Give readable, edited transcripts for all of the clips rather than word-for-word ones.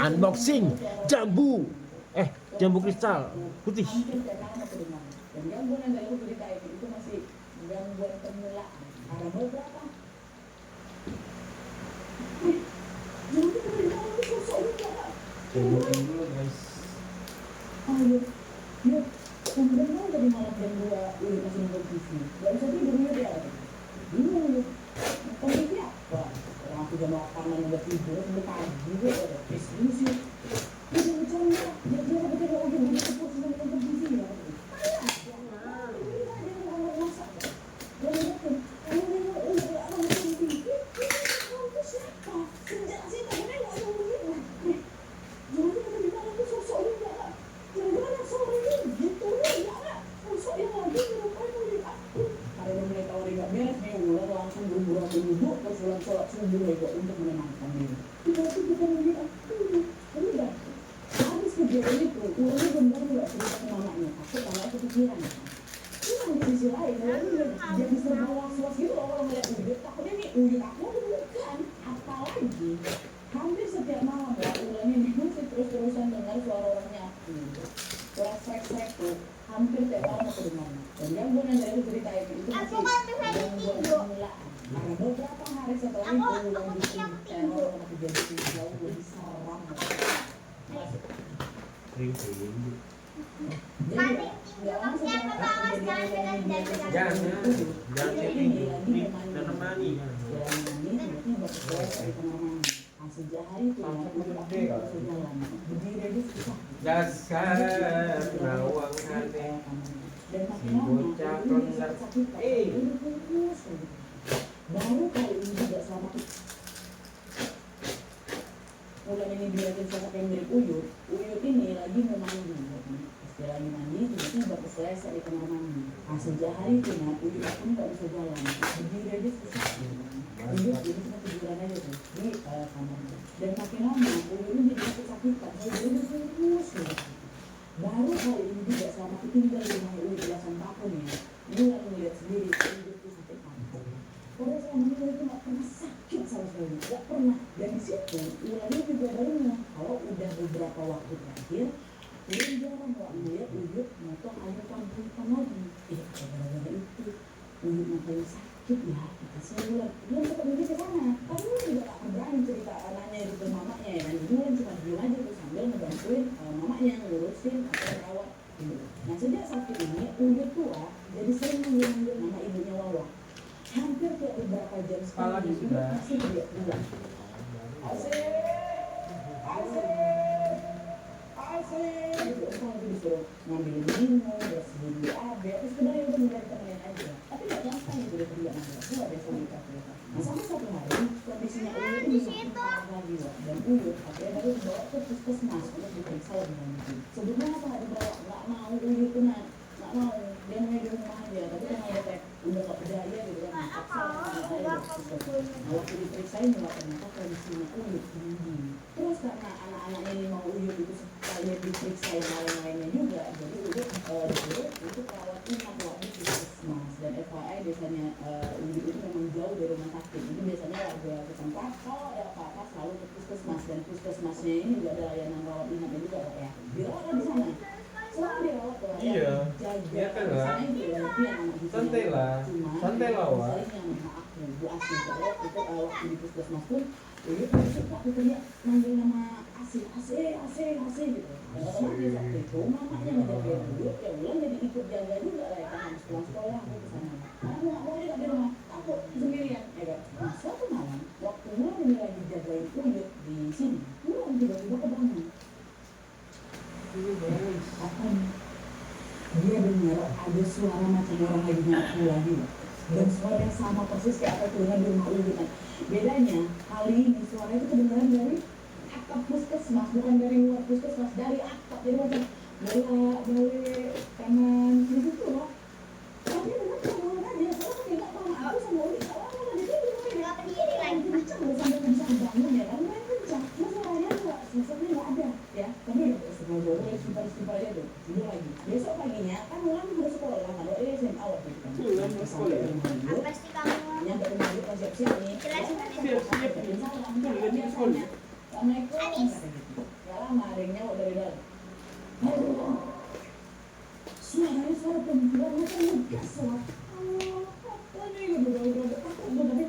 Unboxing jambu jambu kristal putih. Dan gangguan yang dari cerita itu masih gangguan permulaan. Ada beberapa. Dulu guys. Oh iya, iya. Kemudian kan dari malam jam 2 masih nonton TV. Gak usah tidur dia. Dulu, nonton TV apa? Orang aku jam 8 udah tidur, udah pagi juga ada diskusi. Dia bicara, dia ketika udah begitu sudah nonton TV ya. Untuk menenangkan diri. Itu bukan bilang, udah. Habis kejadian itu, ulangnya benar nggak cerita ke mamanya. Aku kalau kepikiran. Itu di sisi lain, jadi serba was-was gitu loh kalau ngeliat Uyut. Takutnya nih Uyut aku bukan. Apalagi hampir setiap malam ya ulangnya nih masih terus-terusan dengar suara orangnya aku. Suara srek-srek tuh hampir tiap malam aku dengar. Dan gangguan yang dari cerita itu masih gangguan permulaan. Karena beberapa hari setelah itu ulang bikin teror sama kejadian jauh lebih seram. Jadi langsung jangan menemani. Sejari itu Dasar rawang hati si bocah kondar. Baru kali ini juga selama mulai ini dilihatin sosok yang mirip Uyut. Uyut ini lagi mau mandi. Pas lagi mandi, tiba-tiba keselesai di kamar mandi. Sejak hari itu nah, Uyut pun gak bisa jalan. Berdiri aja susah. Uyut jadi cuma tiduran aja tuh di kamarnya. Dan makin lama Uyut ini jadi sakit-sakitan. Dia udah terus. Baru kali ini juga selama tinggal di rumah Uyut belasan tahun ya. Dia melihat sendiri Uyut itu sakit kanker. Padahal selama ini itu gak pernah sakit sama sekali, gak pernah. Dan di situ, ulangnya juga barunya kalau udah beberapa waktu terakhir, dia jarang gak melihat Uyut motong air pangkutan lagi. Gara-gara itu, Uyut matanya sakit ya, kasih ulang. Dia sempat pergi ke sana, tapi dia juga gak berani cerita anaknya itu ke mamanya ya. Dan dia cuma diem aja tuh sambil ngebantuin mamanya ngurusin atau merawat. Nah sejak sakit ini, Uyut tua jadi sering manggil nama ibunya Wawa. Hampir tiap beberapa jam sekali masih dia pulang. Asik. Gitu, kalau disuruh ngambil minum, bersihin di AB, terus sebenarnya udah mencari temenin aja. Tapi nggak nyangka gitu dia terlihat aja. Itu ada cerita. Nah sampai satu hari kondisinya Uyut itu semakin parah lagi dan Uyut akhirnya baru dibawa ke puskesmas untuk diperiksa lebih lanjut. Sebelumnya apa nggak dibawa? Nggak mau Uyut tuh nggak mau. Dia mau di rumah aja, tapi kan ada kayak udah nggak berdaya gitu kan. Waktu diperiksain juga ternyata kondisinya Uyut tinggi. Terus karena anak-anaknya ini mau Uyut itu sekalian diperiksa yang lain-lainnya juga, jadi Uyut disuruh untuk rawat inap waktu di puskesmas. Dan FYI biasanya Uyut itu memang jauh dari rumah sakit. Jadi biasanya warga setempat kalau ada apa-apa selalu ke puskesmas, dan puskesmasnya ini juga ada layanan rawat inapnya juga Pak ya. Dirawat di sana. Selama dirawat Pak ya. Iya. Jaga. Iya kan lah. Santai lah Wak. Bu Asih kalau itu waktu di puskesmas pun Uyut suka tuh dia manggil nama Asih gitu. Dan otomatis waktu itu mamanya ngejagain Uyut, ya Ulan jadi ikut jaga juga lah ya kan, harus pulang sekolah ke sana. Karena nggak mau dia di rumah, takut sendirian ya kan. Nah suatu malam waktu Ulan ini lagi jagain Uyut di sini, Ulan tiba-tiba kebangun. Apa nih? Dia dengar ada suara macam orang lagi nyapu lagi. Dan suara yang sama persis kayak apa tuh di rumah Uyut. Bedanya kali ini suara itu kedengaran dari atap puskesmas, bukan dari luar puskesmas, dari atap. Jadi macam dari kanan gitu tuh loh. Tapi dengar kedengaran aja, soalnya kan nggak tahu aku sama Uyut kalau di sini nggak berdiri lagi kencang loh sampai bisa bangun ya kan, main kencang. Nah suaranya nggak, sebenarnya nggak ada ya. Tapi sengaja boleh simpan aja tuh, tidur lagi. Besok paginya kan Ulan harus sekolah kan, ada SMA waktu itu kan. Pasti kamu Yang ketemu lagi siap-siap nih. siap-siap. tanya, Assalamualaikum, kata gitu. Gak lama ada yang nyawa dari dalam. Aduh, suara perempuan macam ngegas lah. Apa nih, udah takut gue tapi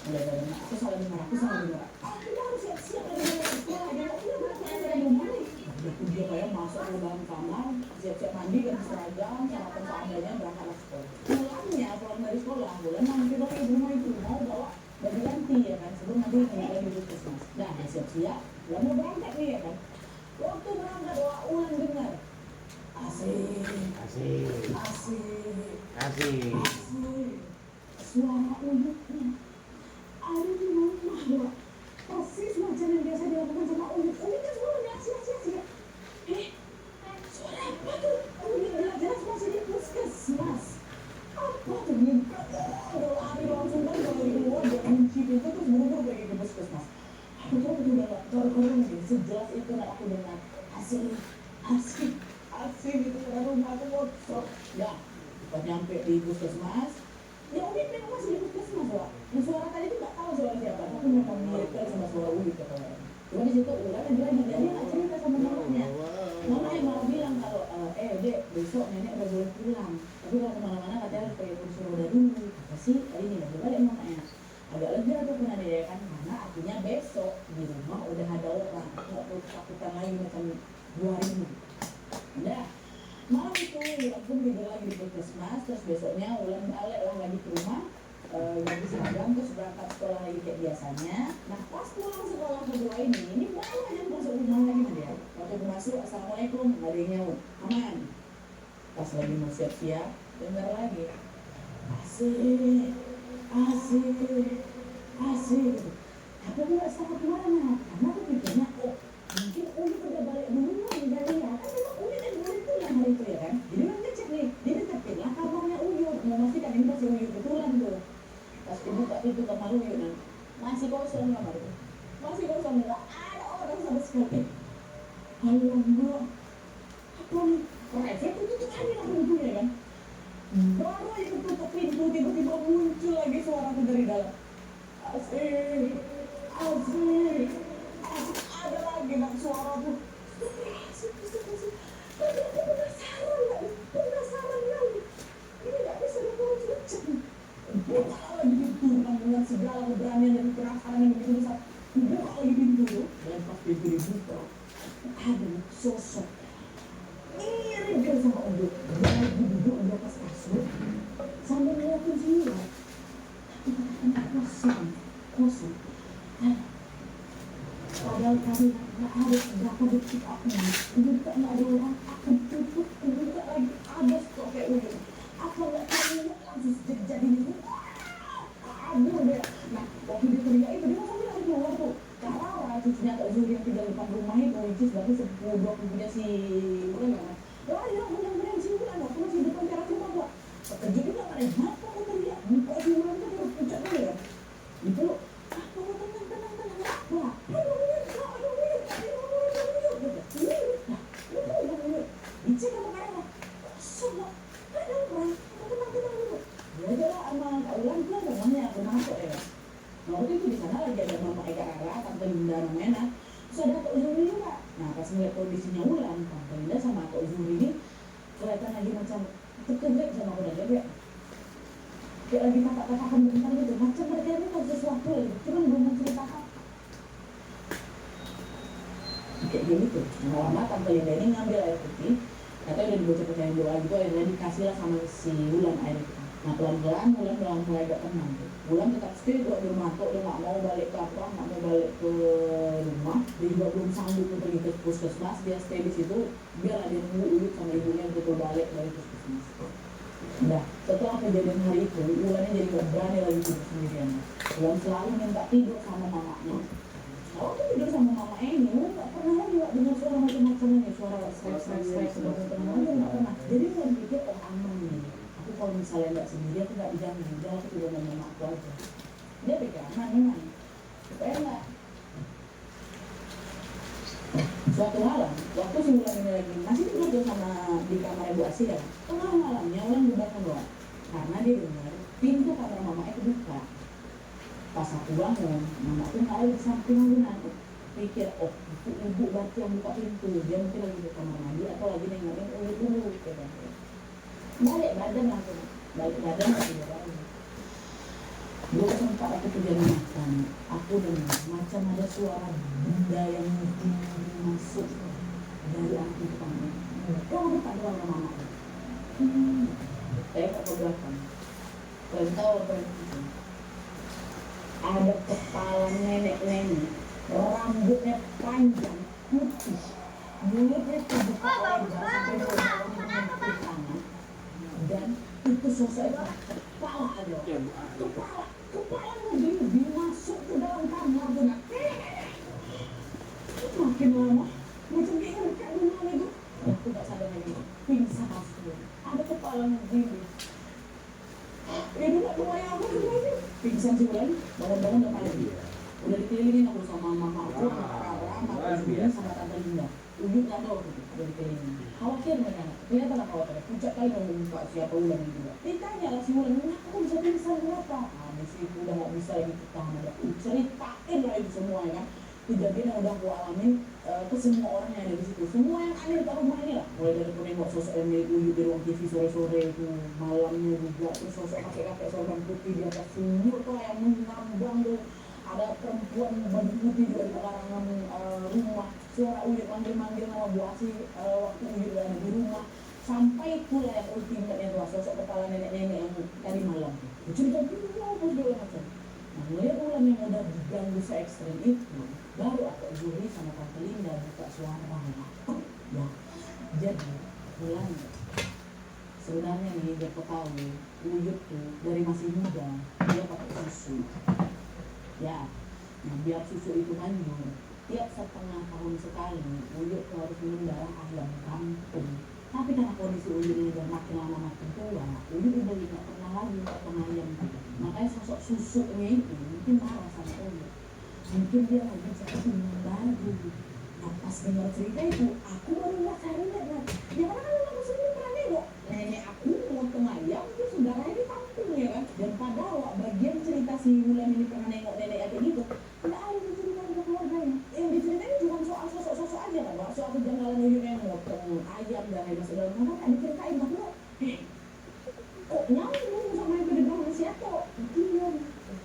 udah, aku salah dengar. Kita harus siap-siap dari sekolah, udah berapa dari rumah nih. Aku dia kayak masuk ke dalam kamar, siap-siap mandi dan seragam, sarapan seadanya berangkat ke sekolah. Pulang dari sekolah, boleh mampir lagi di rumah itu, mau bawa baju ganti ya kan, sebelum nanti lagi di puskesmas. Nah, siap-siap, udah mau berangkat nih ya kan. Waktu berangkat, Ulan dengar asik suara uyutnya ada di rumah doa persis macam yang biasa dilakukan sama uyut kan suaranya asik suara apa tuh uyut jelas masih di puskesmas apa tuh udah lari langsung kan kalau di luar dia kunci pintu terus buru-buru pergi ke puskesmas aku tuh udah gak korang nih sejelas itu nak aku dengar asik gitu karena rumah aku bocor ya pas nyampe di puskesmas ya Ulit memang masih di puskesmas lah yang suara tadi itu gak tahu suara siapa tapi memang mirip kan sama suara Ulit katanya cuma di situ Ulan lagi dia gak cerita sama mamanya mamanya malah bilang kalau dek besok nenek udah boleh pulang tapi kalau kemana-mana katanya harus pakai kursi roda dulu apa sih tadi nih gak balik mamanya agak lega tuh pernah dia kan karena artinya besok di rumah udah ada orang nggak perlu takutan lagi macam 2000. Udah, malam itu Ulan pun tidur lagi di puskesmas, terus besoknya Ulan balik lah lagi ke rumah, ganti seragam, terus berangkat sekolah lagi kayak biasanya. Nah pas pulang sekolah kedua ini baru aja masuk rumah lagi sama dia. Waktu aku masuk, Assalamualaikum, nggak ada yang nyaut, aman. Pas lagi mau siap-siap, dengar lagi, asik. Tapi aku nggak tahu kemana, karena aku pikirnya, mungkin Ulit udah balik dulu dari ya kan memang Ulit dan Ulit tuh yang hari itu ya kan jadi kan ngecek nih dia deketin lah kamarnya Uyut mau memastikan ini pasti Uyut betulan tuh pas dibuka pintu kamar Uyut nah masih kosong kamar itu nggak ada orang sama sekali alamak apa nih refleks itu tuh tadi lah pintunya kan baru aja tutup pintu tiba-tiba muncul lagi suaraku dari dalam asik ada lagi nak suara tuh asik tapi aku penasaran lagi ini gak bisa dikurus lecek buka lagi pintu dengan segala keberanian dan penasaran yang begitu besar buka lagi pintu dan pas pintu dibuka ada sosok mirip dia sama Uyut lagi duduk di atas kasur sambil ngeliatin semua tapi katakan kosong padahal kami gak ada berapa detik aku juga gak ada orang aku tutup juga lagi ada kok kayak Uyut apa gak tahu langsung jadi gitu aduh deh nah waktu dia teriak itu dia langsung lari keluar tuh Rara cucunya Kak Zuri yang tinggal depan rumah itu which is berarti sepupu punya si Ulan kan lari lah bener-bener si Ulan waktu masih depan teras rumah gua terkejut juga gak ada apa aku teriak buka si Ulan tuh terus pucat dulu ya gitu loh apa tenang wah dicek sama Kak kosong kok tenang dulu ya aja lah sama Kak Ulan tuh rumahnya aku masuk ya nah waktu itu di sana lagi ada Mama Eka Rara, Tante Linda Romena terus ada Kak Zuri juga nah pas ngeliat kondisinya Ulan Tante Linda sama Kak Zuri ini kelihatan lagi macam terkejut sama aku dan dia kayak lagi kakak-kakakan bentar gitu macam mereka ini tahu sesuatu lagi cuman belum menceritakan kayak gini tuh lama Tante Linda ini ngambil air putih katanya udah dibocor-bocorin doa gitu akhirnya dikasih lah sama si Ulan air itu nah pelan-pelan Ulan mulai agak tenang tuh Ulan tetap stay di rumah kok dia gak mau balik ke apa gak mau balik ke rumah dia juga belum sanggup untuk pergi ke puskesmas dia stay di situ biar dia nunggu Uyut sama ibunya untuk balik dari puskesmas. Nah, setelah kejadian hari itu, Ulannya jadi gak berani lagi tidur sendirian. Ulan selalu minta tidur sama mamanya. Kalau tuh tidur sama mamanya ini, Ulan gak pernah lagi dengar suara macam-macamnya, suara stress, teman-teman Ulan gak pernah. Jadi Ulan pikir, aman nih. Aku kalau misalnya gak sendiri, aku gak diganggu. Udah aku tidur sama mama aku aja. Dia pikir aman. Supaya gak. Suatu malam, waktu si Ulan ini lagi masih tidur sama di kamar Ibu Asia, tengah malamnya Ulan bubarkan doa karena dia dengar pintu kamar mamanya kebuka. Pas aku bangun, mama tuh nggak ada di samping alunan. Pikir, oh itu ibu berarti yang buka pintu, dia mungkin lagi di kamar mandi atau lagi nengokin uyut dulu gitu kan. Balik badan aku, balik badan aku juga lagi. Dulu sempat aku kerja makan, aku dengar macam ada suara benda yang masuk dari aku ke kamar. Oh, bukan ruangan mama. Tengok ke belakang. Kalian tahu apa itu? Ada kepala nenek-nenek, rambutnya panjang, putih, mulutnya terbuka lebar sampai ke tangan, dan itu sosok itu kepala ada, kepala mobil masuk ke dalam kamar benar. Makin lama, macam dia dekat rumah itu, aku tak sadar lagi, pingsan aku. Ada kepala mobil. Dia tak lumayan aku lagi. Pingsan sebulan, bangun-bangun udah pagi. Udah dikelilingin aku sama mama aku, sama tante Linda. Ujung nggak tahu tuh, udah dikelilingin. Khawatir mereka, ternyata nggak khawatir. Puncak kali mau buka siapa Ulan itu. Ditanya lah si Ulan, aku bisa pingsan berapa? Habis itu udah nggak bisa lagi tahan ada. Ceritain lah itu semua ya. Kejadian yang udah aku alamin ke semua orang yang ada di situ. Semua yang ada di rumah ini lah. Mulai dari aku nengok sosok yang milik Uyut di ruang TV sore-sore itu, malamnya juga. Terus sosok kakek-kakek sorban putih di atas sumur tuh yang mengambang tuh. Ada perempuan baju putih juga di pekarangan rumah. Suara Uyut manggil-manggil nama Bu Asi waktu Uyut ada di rumah. Sampai pula yang ultimate tuh sosok kepala nenek-nenek yang tadi malam. Cerita dulu segala macam. Nah, melihat Ulan yang udah diganggu se-ekstrem itu, baru aku Juri sama Tante Linda buka suara ya. Jadi Ulan sebenarnya nih dia ketahui Uyut tuh dari masih muda dia pakai susu ya. Nah biar susu itu manjur, tiap setengah tahun sekali Uyut tuh harus minum darah ayam kampung. Tapi karena kondisi Uyut ini udah makin lama makin tua, Uyut udah tidak pernah lagi potong ayam. Makanya sosok susunya itu mungkin marah sama Uyut. Mungkin dia lagi cari baju. Nah pas dengar cerita itu, aku baru nggak cari lihat. Ya karena kan aku sendiri pernah nengok nenek aku potong ayam, terus saudaranya di kampung ya kan. Dan pada bagian cerita si Ulan ini pernah nengok nenek kayak gitu, nggak ada cerita tentang keluarganya. Yang diceritain cuma soal sosok-sosok aja kan, soal kejanggalan Uyut yang potong ayam dan lain sebagainya. Karena kan diceritain bahwa kok nyambung sama yang pada bangun si Ato. Itu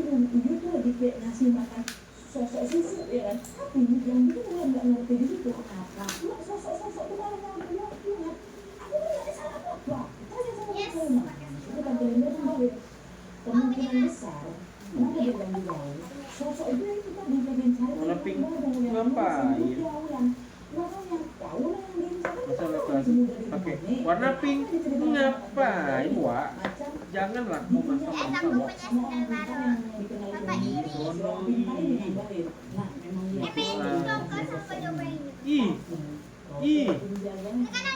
Uyut tuh lagi kayak ngasih makan sosok susu ya kan. Tapi yang itu Ulan nggak ngerti di situ kenapa sosok-sosok itu malah nyambung. Aku kan nggak salah apa. Tanya sama Mas itu Tante Linda sendiri. Kemungkinan besar kenapa dia ganggu gaul. Sosok itu yang kita pengen cari. Warna pink ngapain? Warnanya tahu lah yang dia Masalah pakai warna pink ngapain, Wak? Janganlah mau masak-masak, Wak.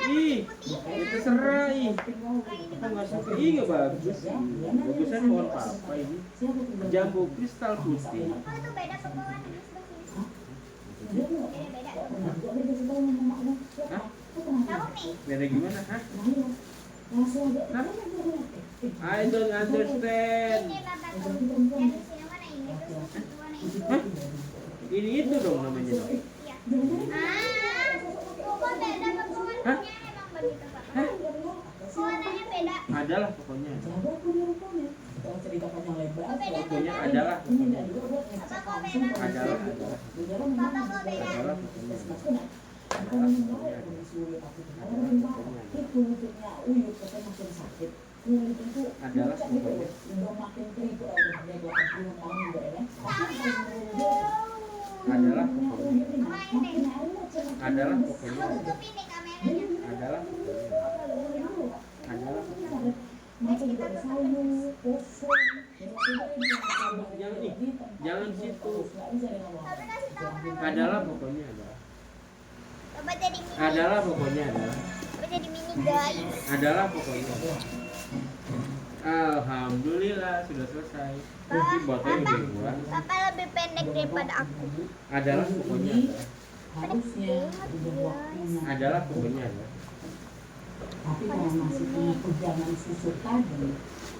Ih, itu serah ih. Aku nggak suka, ih nggak bagus. Bagusnya pohon papa ini. Jambu kristal putih. Hah? Beda gimana? Hah? I don't understand. Hah? Ini itu dong namanya dong. Hah? Hah? Adalah pokoknya. Pokoknya adalah. Adalah. Jangan situ. Adalah pokoknya adalah. Coba jadi mini. Adalah pokoknya adalah. Coba jadi mini guys. Adalah pokoknya. Alhamdulillah sudah selesai. Kunci botolnya udah gua. Papa lebih pendek daripada aku. Adalah pokoknya adalah. Harusnya udah waktunya. Adalah pokoknya adalah. Tapi kalau masih punya pegangan susu tadi,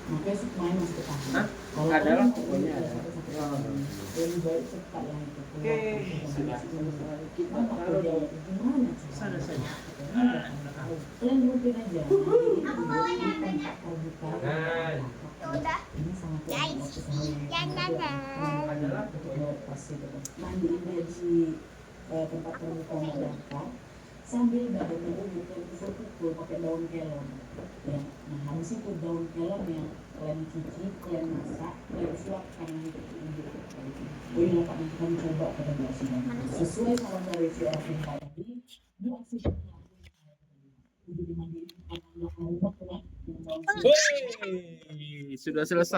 Makanya suka main masuk ke tahan. Hah? Kalau Ada lah, kalian pokoknya udah ada. sampai tahan, lebih baik cepat lah itu. Oke, sudah selesai. Kita taruh di Gimana sih? sana saja. Kalian mungkin aja. Aku bawanya apanya? Terbuka. Tuh udah. Ini sangat Guys, jangan. Adalah mandiin dia di tempat terbuka masyarakat sambil badannya dulu pukul pakai daun kelon ya. Nah habis itu daun kelon yang kalian cuci, kalian masak, kalian suapkan itu ibu. Oh iya Pak, nanti kami coba pada Mbak Sina sesuai saran dari si Alvin tadi. Dia aksi udah dimandiin karena belakang rumah kena Wey, sudah selesai.